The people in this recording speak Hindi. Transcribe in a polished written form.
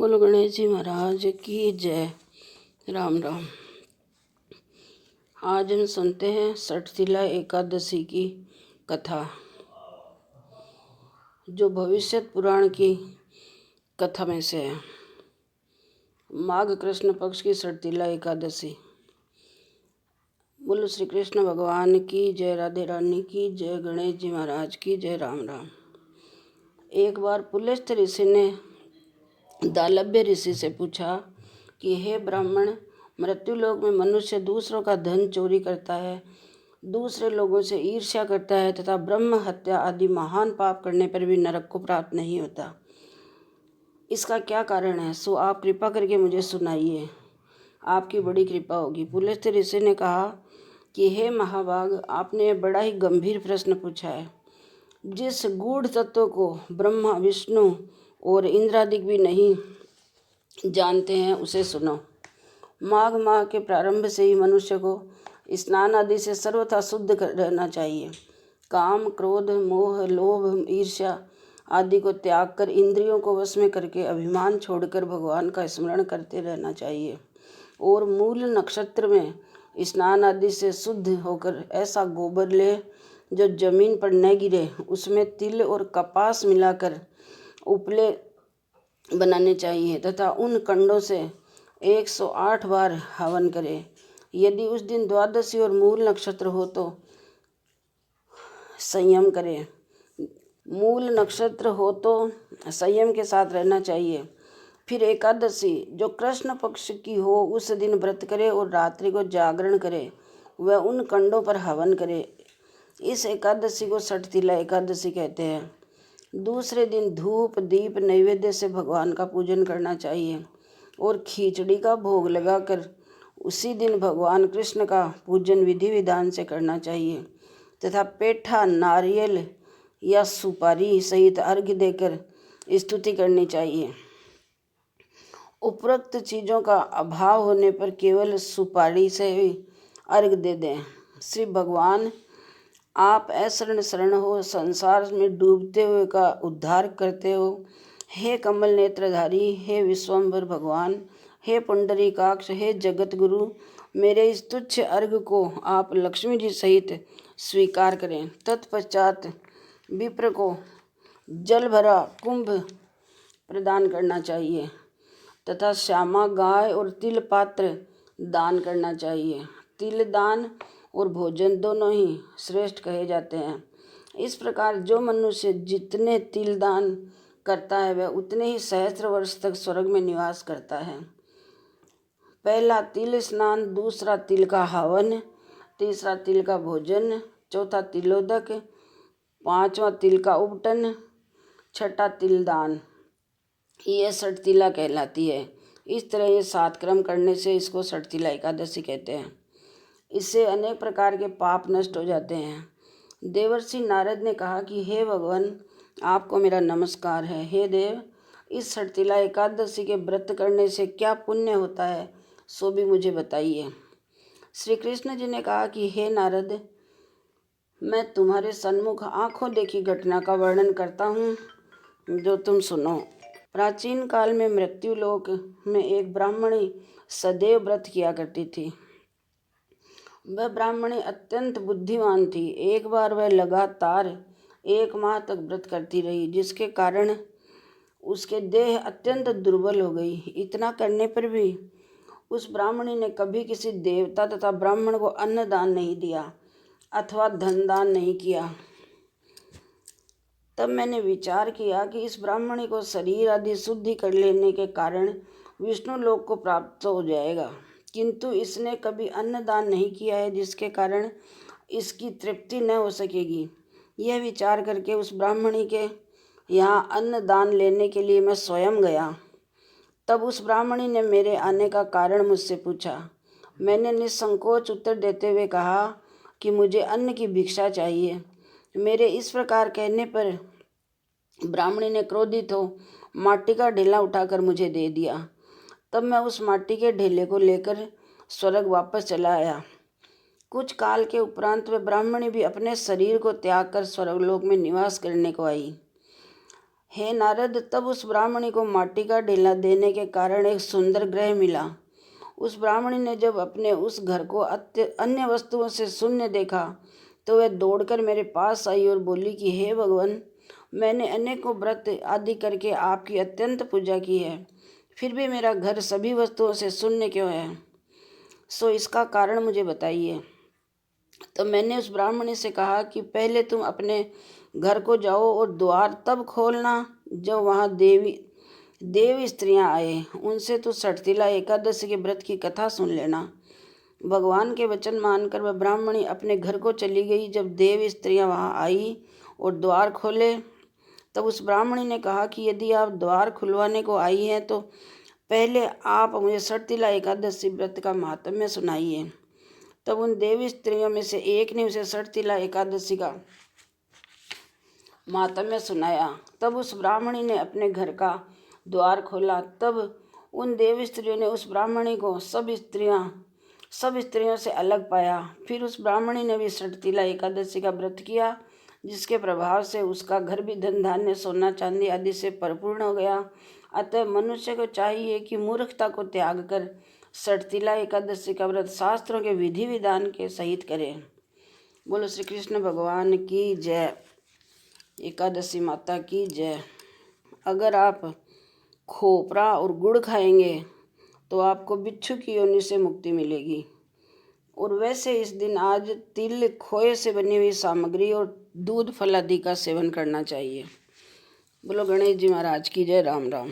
बोलो गणेश जी महाराज की जय। राम राम। आज हम सुनते हैं सठशिला एकादशी की कथा, जो भविष्य पुराण की कथा में से है। माघ कृष्ण पक्ष की सठशिला एकादशी। बोलो श्री कृष्ण भगवान की जय, राधे रानी की जय, गणेश जी महाराज की जय। राम राम। एक बार पुलस्त्य ऋषि ने दालभ्य ऋषि से पूछा कि हे ब्राह्मण, मृत्युलोक में मनुष्य दूसरों का धन चोरी करता है, दूसरे लोगों से ईर्ष्या करता है तथा ब्रह्म हत्या आदि महान पाप करने पर भी नरक को प्राप्त नहीं होता। इसका क्या कारण है? सो आप कृपा करके मुझे सुनाइए, आपकी बड़ी कृपा होगी। पुलस्त्य ऋषि ने कहा कि हे महाभाग, आपने बड़ा ही गंभीर प्रश्न पूछा है। जिस गूढ़ तत्व को ब्रह्मा, विष्णु और इंद्रादिक भी नहीं जानते हैं उसे सुनो। माघ माह के प्रारंभ से ही मनुष्य को स्नान आदि से सर्वथा शुद्ध रहना चाहिए। काम, क्रोध, मोह, लोभ, ईर्ष्या आदि को त्याग कर इंद्रियों को वश में करके अभिमान छोड़कर भगवान का स्मरण करते रहना चाहिए। और मूल नक्षत्र में स्नान आदि से शुद्ध होकर ऐसा गोबर ले जो जमीन पर न गिरे, उसमें तिल और कपास मिलाकर उपले बनाने चाहिए तथा उन कंडों से 108 बार हवन करे। यदि उस दिन द्वादशी और मूल नक्षत्र हो तो संयम करे। मूल नक्षत्र हो तो संयम के साथ रहना चाहिए। फिर एकादशी जो कृष्ण पक्ष की हो उस दिन व्रत करे और रात्रि को जागरण करे, वह उन कंडों पर हवन करे। इस एकादशी को सठशिला एकादशी कहते हैं। दूसरे दिन धूप दीप नैवेद्य से भगवान का पूजन करना चाहिए और खिचड़ी का भोग लगाकर उसी दिन भगवान कृष्ण का पूजन विधि विधान से करना चाहिए तथा पेठा, नारियल या सुपारी सहित अर्घ्य देकर स्तुति करनी चाहिए। उपरोक्त चीज़ों का अभाव होने पर केवल सुपारी से ही अर्घ्य दे दें। श्री भगवान, आप ऐशरण शरण हो, संसार में डूबते हुए का उद्धार करते हो। हे कमल नेत्रधारी, हे विश्वम्भर भगवान, हे पुंडरीकाक्ष, हे जगत गुरु, मेरे इस तुच्छ अर्घ्य को आप लक्ष्मी जी सहित स्वीकार करें। तत्पश्चात विप्र को जल भरा कुंभ प्रदान करना चाहिए तथा श्यामा गाय और तिल पात्र दान करना चाहिए। तिल दान और भोजन दोनों ही श्रेष्ठ कहे जाते हैं। इस प्रकार जो मनुष्य जितने तिल दान करता है वह उतने ही सहस्त्र वर्ष तक स्वर्ग में निवास करता है। पहला तिल स्नान, दूसरा तिल का हवन, तीसरा तिल का भोजन, चौथा तिलोदक, पांचवा तिल का उपटन, छठा तिल दान, ये सठशिला कहलाती है। इस तरह ये 7 क्रम करने से इसको सठशिला एकादशी कहते हैं। इससे अनेक प्रकार के पाप नष्ट हो जाते हैं। देवर्षि नारद ने कहा कि हे भगवान, आपको मेरा नमस्कार है। हे देव, इस सठशिला एकादशी के व्रत करने से क्या पुण्य होता है सो भी मुझे बताइए। श्री कृष्ण जी ने कहा कि हे नारद, मैं तुम्हारे सन्मुख आंखों देखी घटना का वर्णन करता हूँ, जो तुम सुनो। प्राचीन काल में मृत्युलोक में एक ब्राह्मणी सदैव व्रत किया करती थी। वह ब्राह्मणी अत्यंत बुद्धिमान थी। एक बार वह लगातार 1 माह तक व्रत करती रही, जिसके कारण उसके देह अत्यंत दुर्बल हो गई। इतना करने पर भी उस ब्राह्मणी ने कभी किसी देवता तथा ब्राह्मण को अन्न दान नहीं दिया अथवा धन दान नहीं किया। तब मैंने विचार किया कि इस ब्राह्मणी को शरीर आदि शुद्धि कर लेने के कारण विष्णु लोक को प्राप्त हो जाएगा, किंतु इसने कभी अन्न दान नहीं किया है, जिसके कारण इसकी तृप्ति न हो सकेगी। यह विचार करके उस ब्राह्मणी के यहाँ अन्न दान लेने के लिए मैं स्वयं गया। तब उस ब्राह्मणी ने मेरे आने का कारण मुझसे पूछा। मैंने निसंकोच उत्तर देते हुए कहा कि मुझे अन्न की भिक्षा चाहिए। मेरे इस प्रकार कहने पर ब्राह्मणी ने क्रोधित हो माटी का ढेला उठाकर मुझे दे दिया। तब मैं उस माटी के ढेले को लेकर स्वर्ग वापस चला आया। कुछ काल के उपरांत वह ब्राह्मणी भी अपने शरीर को त्याग कर स्वर्गलोक में निवास करने को आई। हे नारद, तब उस ब्राह्मणी को माटी का ढेला देने के कारण एक सुंदर ग्रह मिला। उस ब्राह्मणी ने जब अपने उस घर को अन्य वस्तुओं से शून्य देखा तो वह दौड़कर मेरे पास आई और बोली कि हे भगवान, मैंने अनेकों व्रत आदि करके आपकी अत्यंत पूजा की है, फिर भी मेरा घर सभी वस्तुओं से शून्य क्यों है? सो इसका कारण मुझे बताइए। तो मैंने उस ब्राह्मणी से कहा कि पहले तुम अपने घर को जाओ और द्वार तब खोलना जब वहाँ देवी स्त्रियाँ आए, उनसे तो सठतिला एकादशी के व्रत की कथा सुन लेना। भगवान के वचन मानकर वह ब्राह्मणी अपने घर को चली गई। जब देव स्त्रियाँ वहाँ आई और द्वार खोले तब उस ब्राह्मणी ने कहा कि यदि आप द्वार खुलवाने को आई हैं तो पहले आप मुझे सठतिला एकादशी व्रत का महात्म्य सुनाइए। तब उन देवी स्त्रियों में से एक ने उसे सठतिला एकादशी का महात्म्य सुनाया। तब उस ब्राह्मणी ने अपने घर का द्वार खोला। तब उन देव स्त्रियों ने उस ब्राह्मणी को सब स्त्रियों से अलग पाया। फिर उस ब्राह्मणी ने भी सठतिला एकादशी का व्रत किया, जिसके प्रभाव से उसका घर भी धन धान्य सोना चांदी आदि से परिपूर्ण हो गया। अतः मनुष्य को चाहिए कि मूर्खता को त्याग कर सठतिला एकादशी का व्रत शास्त्रों के विधि विधान के सहित करे। बोलो श्री कृष्ण भगवान की जय। एकादशी माता की जय। अगर आप खोपरा और गुड़ खाएंगे तो आपको बिच्छू की योनि से मुक्ति मिलेगी। और वैसे इस दिन आज तिल, खोए से बनी हुई सामग्री और दूध फल आदि का सेवन करना चाहिए। बोलो गणेश जी महाराज की जय। राम राम।